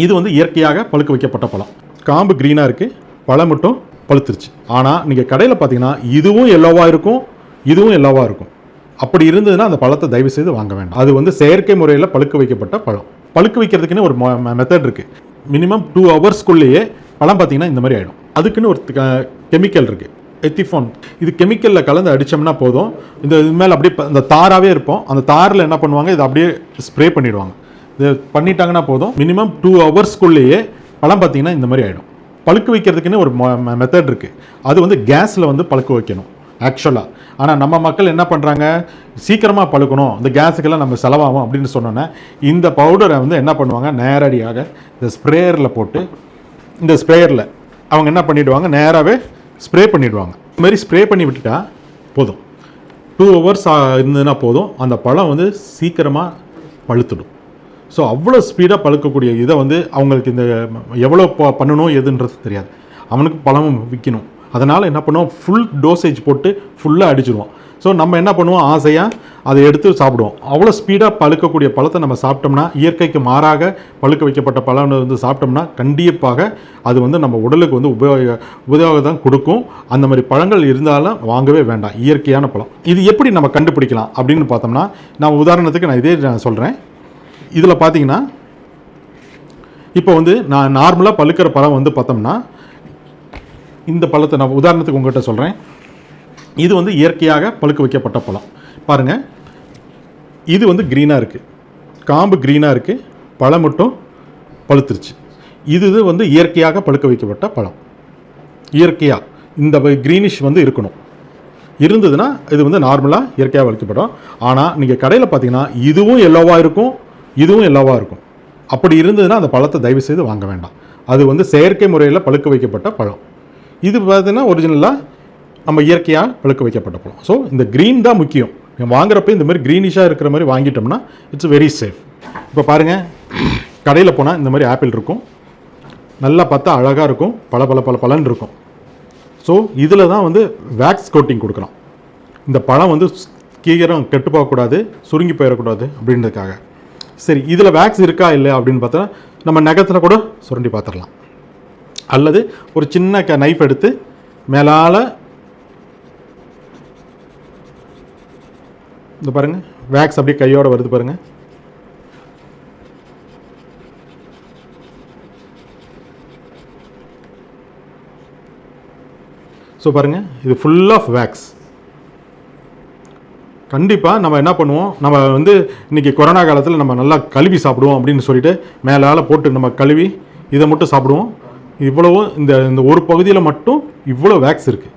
இது வந்து இயற்கையாக பழுக்க வைக்கப்பட்ட பழம். காம்பு க்ரீனாக இருக்குது, பழம் மட்டும் பழுத்துருச்சு. ஆனால் நீங்கள் கடையில் பார்த்தீங்கன்னா இதுவும் எல்லோவாக இருக்கும், இதுவும் எல்லோவாக இருக்கும். அப்படி இருந்ததுன்னா அந்த பழத்தை தயவு செய்து வாங்க வேண்டாம். அது வந்து செயற்கை முறையில் பழுக்க வைக்கப்பட்ட பழம். பழுக்க வைக்கிறதுக்குன்னு ஒரு மெத்தட் இருக்குது. மினிமம் 2 ஹவர்ஸ்க்குள்ளேயே பழம் பார்த்தீங்கன்னா இந்த மாதிரி ஆகிடும். அதுக்குன்னு ஒரு கெமிக்கல் இருக்குது, எத்திஃபோன். இது கெமிக்கலில் கலந்து அடித்தோம்னா போதும், இது மேலே அப்படியே இந்த தாராகவே இருப்போம். அந்த தாரில் என்ன பண்ணுவாங்க, இதை அப்படியே ஸ்ப்ரே பண்ணிவிடுவாங்க. இது பண்ணிட்டாங்கன்னா போதும், மினிமம் 2 ஹவர்ஸ்க்குள்ளேயே பழம் பார்த்தீங்கன்னா இந்த மாதிரி ஆகிடும். பழுக்க வைக்கிறதுக்குன்னு ஒரு மெத்தட் இருக்குது. அது வந்து கேஸில் வந்து பழுக்க வைக்கணும் ஆக்சுவலாக. ஆனால் நம்ம மக்கள் என்ன பண்ணுறாங்க, சீக்கிரமாக பழுக்கணும், இந்த கேஸுக்கெல்லாம் நம்ம செலவாகும் அப்படின்னு சொன்னோன்னே இந்த பவுடரை வந்து என்ன பண்ணுவாங்க, நேரடியாக இந்த ஸ்ப்ரேயரில் போட்டு, இந்த ஸ்ப்ரேயரில் அவங்க என்ன பண்ணிவிடுவாங்க, நேராகவே ஸ்ப்ரே பண்ணிவிடுவாங்க. இது மாதிரி ஸ்ப்ரே பண்ணி விட்டுட்டா போதும், 2 ஹவர்ஸ் இருந்ததுன்னா போதும், அந்த பழம் வந்து சீக்கிரமாக பழுத்துடும். ஸோ அவ்வளோ ஸ்பீடாக பழுக்கக்கூடிய இதை வந்து அவங்களுக்கு இந்த எவ்வளோ பண்ணணும் எதுன்றது தெரியாது. அவனுக்கு பழமும் விற்கணும். அதனால் என்ன பண்ணுவோம், ஃபுல் டோசேஜ் போட்டு ஃபுல்லாக அடிச்சிடுவோம். ஸோ நம்ம என்ன பண்ணுவோம், ஆசையாக அதை எடுத்து சாப்பிடுவோம். அவ்வளோ ஸ்பீடாக பழுக்கக்கூடிய பழத்தை நம்ம சாப்பிட்டோம்னா, இயற்கைக்கு மாறாக பழுக்க வைக்கப்பட்ட பழம் வந்து சாப்பிட்டோம்னா கண்டிப்பாக அது வந்து நம்ம உடலுக்கு வந்து உபயோகம் தான் கொடுக்கும். அந்த மாதிரி பழங்கள் இருந்தாலும் வாங்கவே வேண்டாம், இயற்கையான பழம். இது எப்படி நம்ம கண்டுபிடிக்கலாம் அப்படின்னு பார்த்தோம்னா, நான் உதாரணத்துக்கு நான் இதே சொல்கிறேன். இதில் பார்த்தீங்கன்னா இப்போ வந்து நான் நார்மலாக பழுக்கிற பழம் வந்து பார்த்தோம்னா, இந்த பழத்தை நான் உதாரணத்துக்கு உங்கள்கிட்ட சொல்கிறேன். இது வந்து இயற்கையாக பழுக்க வைக்கப்பட்ட பழம். பாருங்கள், இது வந்து க்ரீனாக இருக்குது, காம்பு க்ரீனாக இருக்குது, பழம் மட்டும் பழுத்துருச்சு. இது வந்து இயற்கையாக பழுக்க வைக்கப்பட்ட பழம். இயற்கையாக இந்த க்ரீனிஷ் வந்து இருக்கணும். இருந்ததுன்னா இது வந்து நார்மலாக இயற்கையாக பழுக்கப்படும். ஆனால் நீங்கள் கடையில் பார்த்தீங்கன்னா இதுவும் எல்லோவாக இருக்கும், இதுவும் எல்லோவாக இருக்கும். அப்படி இருந்ததுன்னா அந்த பழத்தை தயவு செய்து வாங்க வேண்டாம். அது வந்து செயற்கை முறையில் பழுக்க வைக்கப்பட்ட பழம். இது பார்த்தீங்கன்னா ஒரிஜினலாக நம்ம இயற்கையாக பழுக்க வைக்கப்பட்ட பழம். ஸோ இந்த க்ரீன் தான் முக்கியம். வாங்குறப்ப இந்த மாதிரி க்ரீனிஷாக இருக்கிற மாதிரி வாங்கிட்டோம்னா இட்ஸ் வெரி சேஃப். இப்போ பாருங்கள், கடையில் போனால் இந்த மாதிரி ஆப்பிள் இருக்கும், நல்லா பார்த்தா அழகாக இருக்கும், பலன்னு இருக்கும். ஸோ இதில் தான் வந்து வேக்ஸ் கோட்டிங் கொடுக்குறோம். இந்த பழம் வந்து கீரம் கெட்டு போகக்கூடாது, சுருங்கி போயிடக்கூடாது அப்படின்றதுக்காக. சரி, இதில் வேக்ஸ் இருக்கா இல்லை அப்படின்னு பார்த்தா நம்ம நகத்தில் கூட சுரண்டி பார்த்துடலாம். அல்லது ஒரு சின்ன நைஃப் எடுத்து மேலால் இந்த பாருங்கள், வேக்ஸ் அப்படியே கையோடு வருது பாருங்கள். ஸோ பாருங்கள், இது ஃபுல் ஆஃப் வேக்ஸ். கண்டிப்பாக நம்ம என்ன பண்ணுவோம், நம்ம வந்து இன்றைக்கி கொரோனா காலத்தில் நம்ம நல்லா கழுவி சாப்பிடுவோம் அப்படின்னு சொல்லிட்டு மேலால் போட்டு நம்ம கழுவி இதை மட்டும் சாப்பிடுவோம். இவ்வளவும் இந்த ஒரு பகுதியில் மட்டும் இவ்வளோ வேக்ஸ் இருக்குது.